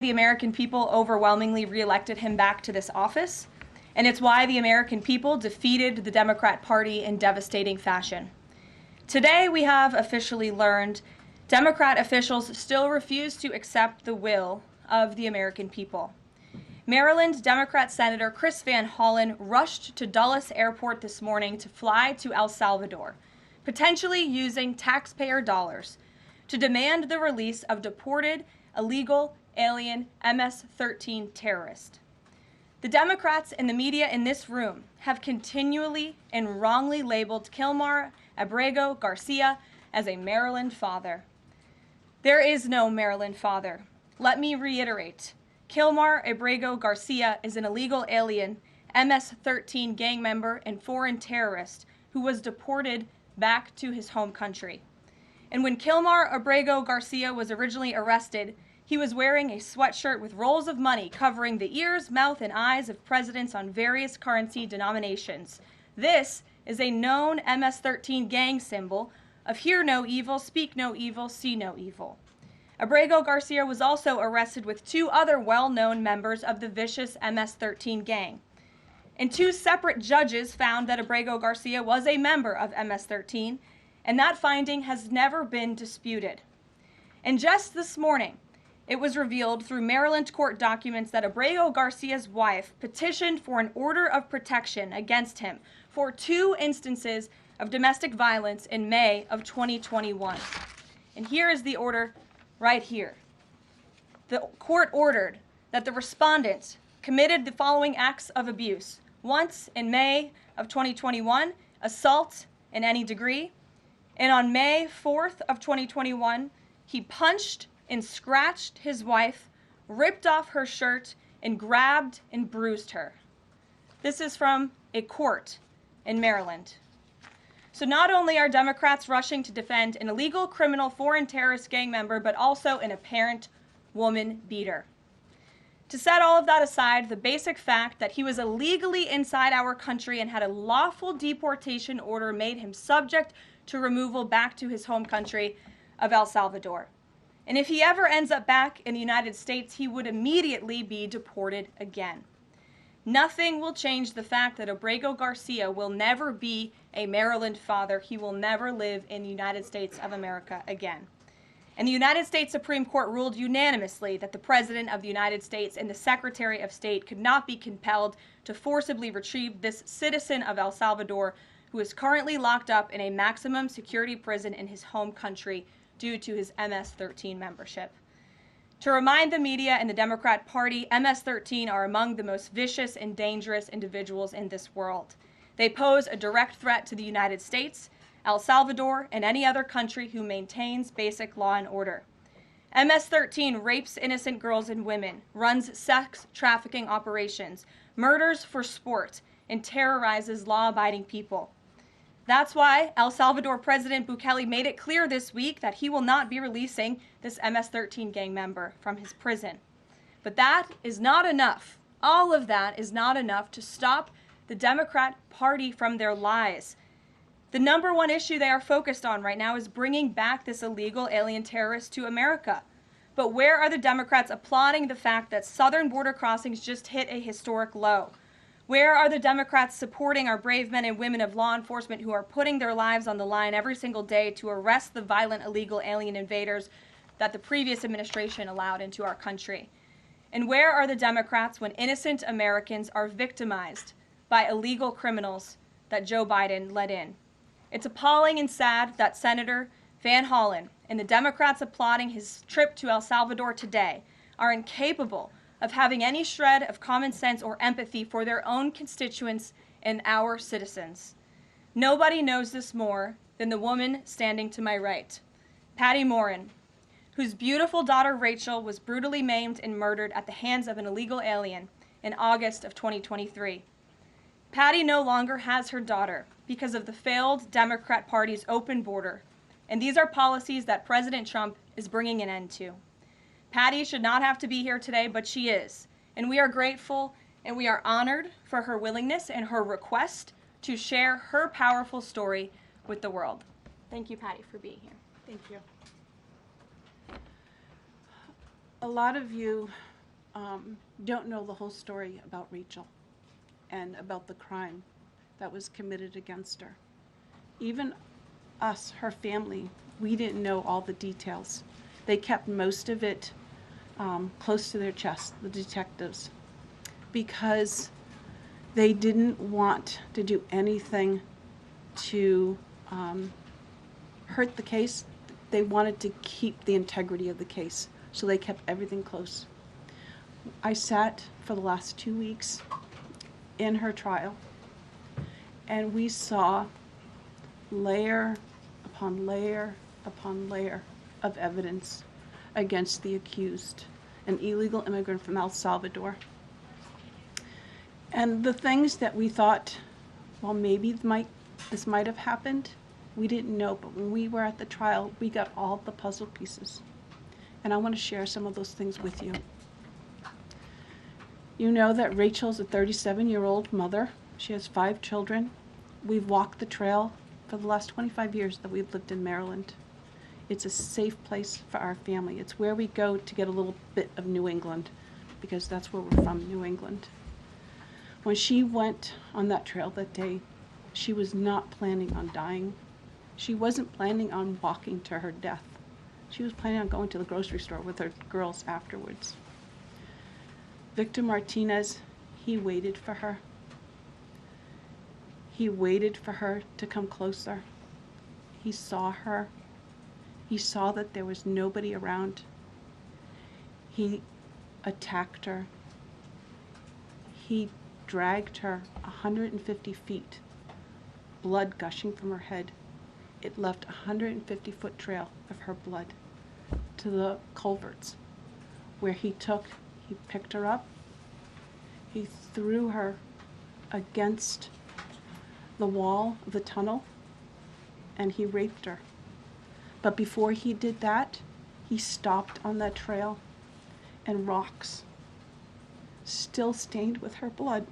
The American people overwhelmingly reelected him back to this office, and it's why the American people defeated the Democrat Party in devastating fashion. Today, we have officially learned Democrat officials still refuse to accept the will of the American people. Maryland Democrat Senator Chris Van Hollen rushed to Dulles Airport this morning to fly to El Salvador, potentially using taxpayer dollars, to demand the release of deported, illegal, alien MS-13 terrorist. The Democrats and the media in this room have continually and wrongly labeled Kilmar Abrego Garcia as a Maryland father. There is no Maryland father. Let me reiterate. Kilmar Abrego Garcia is an illegal alien, MS-13 gang member and foreign terrorist who was deported back to his home country. And when Kilmar Abrego Garcia was originally arrested, he was wearing a sweatshirt with rolls of money covering the ears, mouth, and eyes of presidents on various currency denominations. This is a known MS-13 gang symbol of hear no evil, speak no evil, see no evil. Abrego Garcia was also arrested with two other well-known members of the vicious MS-13 gang. And two separate judges found that Abrego Garcia was a member of MS-13, and that finding has never been disputed. And just this morning, it was revealed through Maryland court documents that Abrego Garcia's wife petitioned for an order of protection against him for 2 instances of domestic violence in May of 2021. And here is the order right here. The court ordered that the respondent committed the following acts of abuse. Once in May of 2021, assault in any degree. And on May 4th of 2021, he punched and scratched his wife, ripped off her shirt, and grabbed and bruised her. This is from a court in Maryland. So not only are Democrats rushing to defend an illegal criminal foreign terrorist gang member, but also an apparent woman beater. To set all of that aside, the basic fact that he was illegally inside our country and had a lawful deportation order made him subject to removal back to his home country of El Salvador. And if he ever ends up back in the United States, he would immediately be deported again. Nothing will change the fact that Abrego Garcia will never be a Maryland father. He will never live in the United States of America again. And the United States Supreme Court ruled unanimously that the President of the United States and the Secretary of State could not be compelled to forcibly retrieve this citizen of El Salvador who is currently locked up in a maximum security prison in his home country due to his MS-13 membership. To remind the media and the Democrat Party, MS-13 are among the most vicious and dangerous individuals in this world. They pose a direct threat to the United States, El Salvador, and any other country who maintains basic law and order. MS-13 rapes innocent girls and women, runs sex trafficking operations, murders for sport, and terrorizes law-abiding people. That's why El Salvador President Bukele made it clear this week that he will not be releasing this MS-13 gang member from his prison. But that is not enough. All of that is not enough to stop the Democrat Party from their lies. The number one issue they are focused on right now is bringing back this illegal alien terrorist to America. But where are the Democrats applauding the fact that southern border crossings just hit a historic low? Where are the Democrats supporting our brave men and women of law enforcement who are putting their lives on the line every single day to arrest the violent illegal alien invaders that the previous administration allowed into our country? And where are the Democrats when innocent Americans are victimized by illegal criminals that Joe Biden let in? It's appalling and sad that Senator Van Hollen and the Democrats applauding his trip to El Salvador today are incapable of having any shred of common sense or empathy for their own constituents and our citizens. Nobody knows this more than the woman standing to my right, Patty Morin, whose beautiful daughter Rachel was brutally maimed and murdered at the hands of an illegal alien in August of 2023. Patty no longer has her daughter because of the failed Democrat Party's open border, and these are policies that President Trump is bringing an end to. Patty should not have to be here today, but she is. And we are grateful and we are honored for her willingness and her request to share her powerful story with the world. Thank you, Patty, for being here. Thank you. A lot of you don't know the whole story about Rachel and about the crime that was committed against her. Even us, her family, we didn't know all the details. They kept most of it close to their chest, the detectives, because they didn't want to do anything to hurt the case. They wanted to keep the integrity of the case, so they kept everything close. I sat for the last 2 weeks in her trial, and we saw layer upon layer upon layer of evidence against the accused, an illegal immigrant from El Salvador. And the things that we thought, well, maybe this might have happened, we didn't know. But when we were at the trial, we got all the puzzle pieces. And I want to share some of those things with you. You know that Rachel's a 37-year-old mother. She has 5 children. We've walked the trail for the last 25 years that we've lived in Maryland. It's a safe place for our family. It's where we go to get a little bit of New England, because that's where we're from, New England. When she went on that trail that day, she was not planning on dying. She wasn't planning on walking to her death. She was planning on going to the grocery store with her girls afterwards. Victor Martinez, he waited for her. He waited for her to come closer. He saw her. He saw that there was nobody around. He attacked her. He dragged her 150 feet, blood gushing from her head. It left a 150-foot trail of her blood to the culverts, where he picked her up, he threw her against the wall of the tunnel, and he raped her. But before he did that, he stopped on that trail, and rocks, still stained with her blood,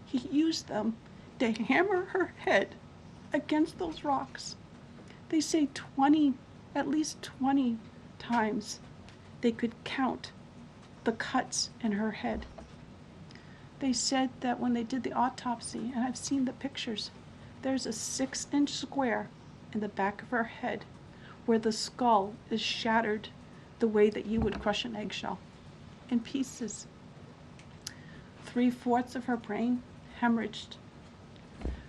he used them to hammer her head against those rocks. They say at least 20 times they could count the cuts in her head. They said that when they did the autopsy, and I've seen the pictures, there's a 6-inch square in the back of her head where the skull is shattered the way that you would crush an eggshell in pieces. 3/4 of her brain hemorrhaged.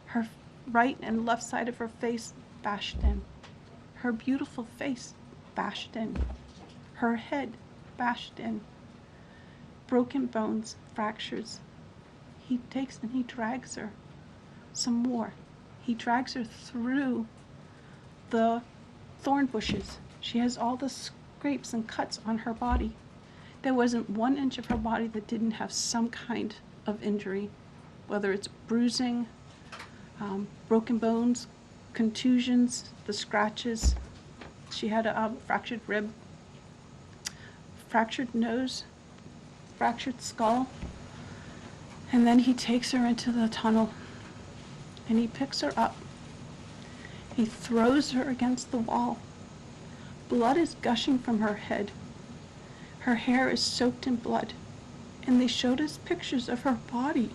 Her right and left side of her face bashed in. Her beautiful face bashed in. Her head bashed in. Broken bones, fractures. He takes and he drags her some more. He drags her through the thorn bushes. She has all the scrapes and cuts on her body. There wasn't 1 inch of her body that didn't have some kind of injury, whether it's bruising, broken bones, contusions, the scratches. She had a fractured rib, fractured nose, fractured skull. And then he takes her into the tunnel, and he picks her up. He throws her against the wall. Blood is gushing from her head. Her hair is soaked in blood. And they showed us pictures of her body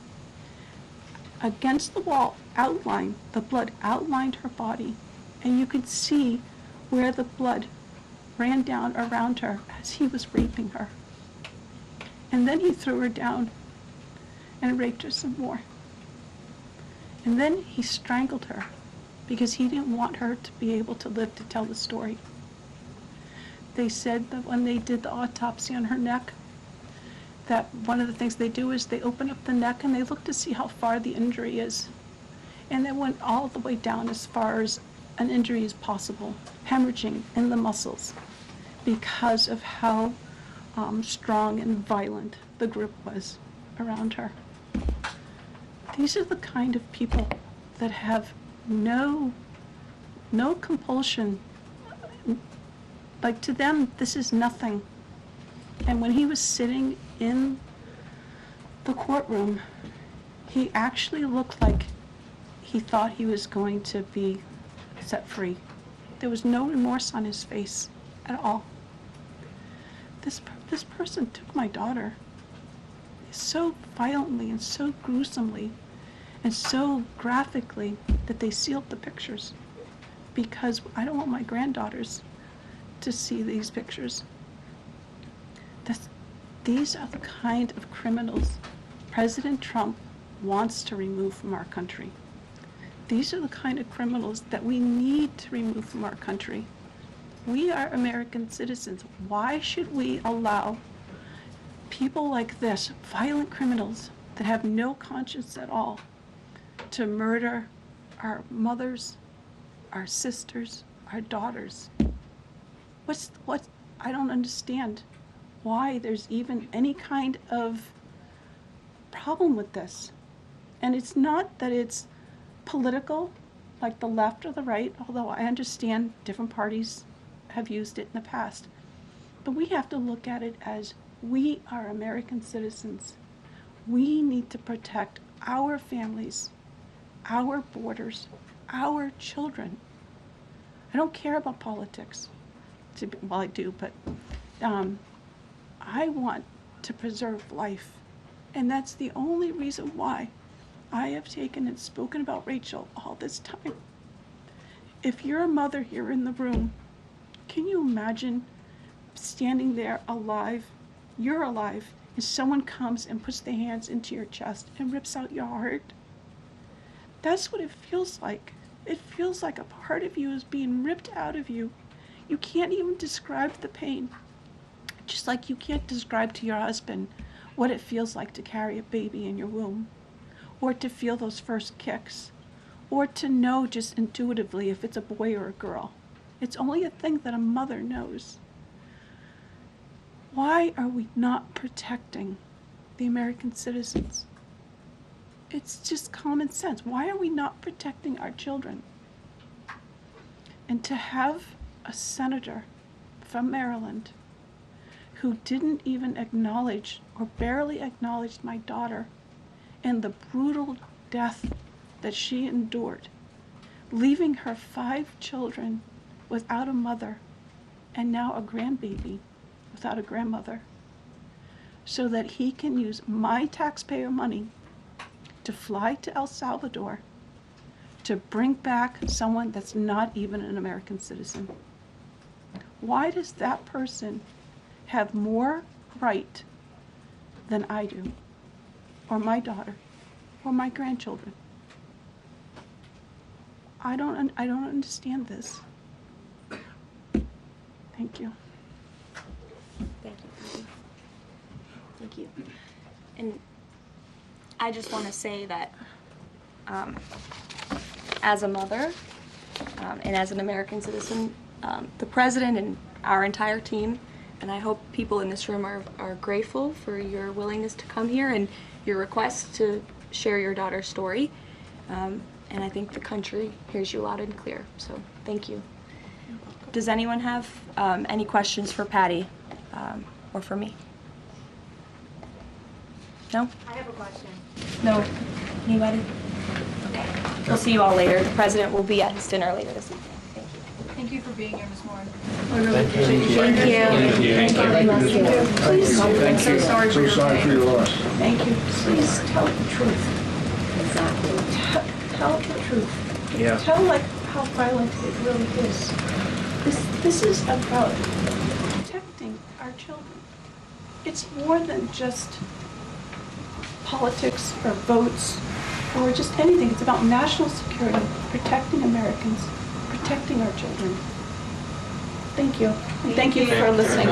against the wall, outlined. The blood outlined her body. And you could see where the blood ran down around her as he was raping her. And then he threw her down and raped her some more. And then he strangled her because he didn't want her to be able to live to tell the story. They said that when they did the autopsy on her neck, that one of the things they do is they open up the neck and they look to see how far the injury is. And they went all the way down as far as an injury is possible, hemorrhaging in the muscles, because of how strong and violent the grip was around her. These are the kind of people that have no compulsion. Like, to them, this is nothing. And when he was sitting in the courtroom, he actually looked like he thought he was going to be set free. There was no remorse on his face at all. This person took my daughter so violently and so gruesomely and so graphically that they sealed the pictures, because I don't want my granddaughters to see these pictures. These are the kind of criminals President Trump wants to remove from our country. These are the kind of criminals that we need to remove from our country. We are American citizens. Why should we allow people like this, violent criminals that have no conscience at all, to murder our mothers, our sisters, our daughters? I don't understand why there's even any kind of problem with this. And it's not that it's political, like the left or the right, although I understand different parties have used it in the past. But we have to look at it as we are American citizens. We need to protect our families, our borders, our children. I don't care about politics. Well, I do, but I want to preserve life. And that's the only reason why I have taken and spoken about Rachel all this time. If you're a mother here in the room, can you imagine standing there alive? You're alive, and someone comes and puts their hands into your chest and rips out your heart? That's what it feels like. It feels like a part of you is being ripped out of you. You can't even describe the pain. Just like you can't describe to your husband what it feels like to carry a baby in your womb, or to feel those first kicks, or to know just intuitively if it's a boy or a girl. It's only a thing that a mother knows. Why are we not protecting the American citizens? It's just common sense. Why are we not protecting our children? And to have a senator from Maryland who didn't even acknowledge or barely acknowledged my daughter and the brutal death that she endured, leaving her 5 children without a mother and now a grandbaby without a grandmother, so that he can use my taxpayer money to fly to El Salvador to bring back someone that's not even an American citizen. Why does that person have more right than I do, or my daughter, or my grandchildren? I don't understand this. Thank you. Thank you. Thank you. And I just want to say that as a mother and as an American citizen, the president and our entire team, and I hope people in this room are grateful for your willingness to come here and your request to share your daughter's story. And I think the country hears you loud and clear. So thank you. Does anyone have any questions for Patty or for me? No? I have a question. No? Anybody? Okay. We'll see you all later. The president will be at his dinner later this evening. Thank you. Thank you for being here, Ms. Morin. Thank you. Thank you. Please, Thank so you. sorry for your sorry for pain. your loss. Thank you. Please tell the truth. Exactly. Tell the truth. Yeah. Tell like how violent it really is. This is about protecting our children. It's more than just politics or votes or just anything. It's about national security, protecting Americans, protecting our children. Thank you. And thank you for listening.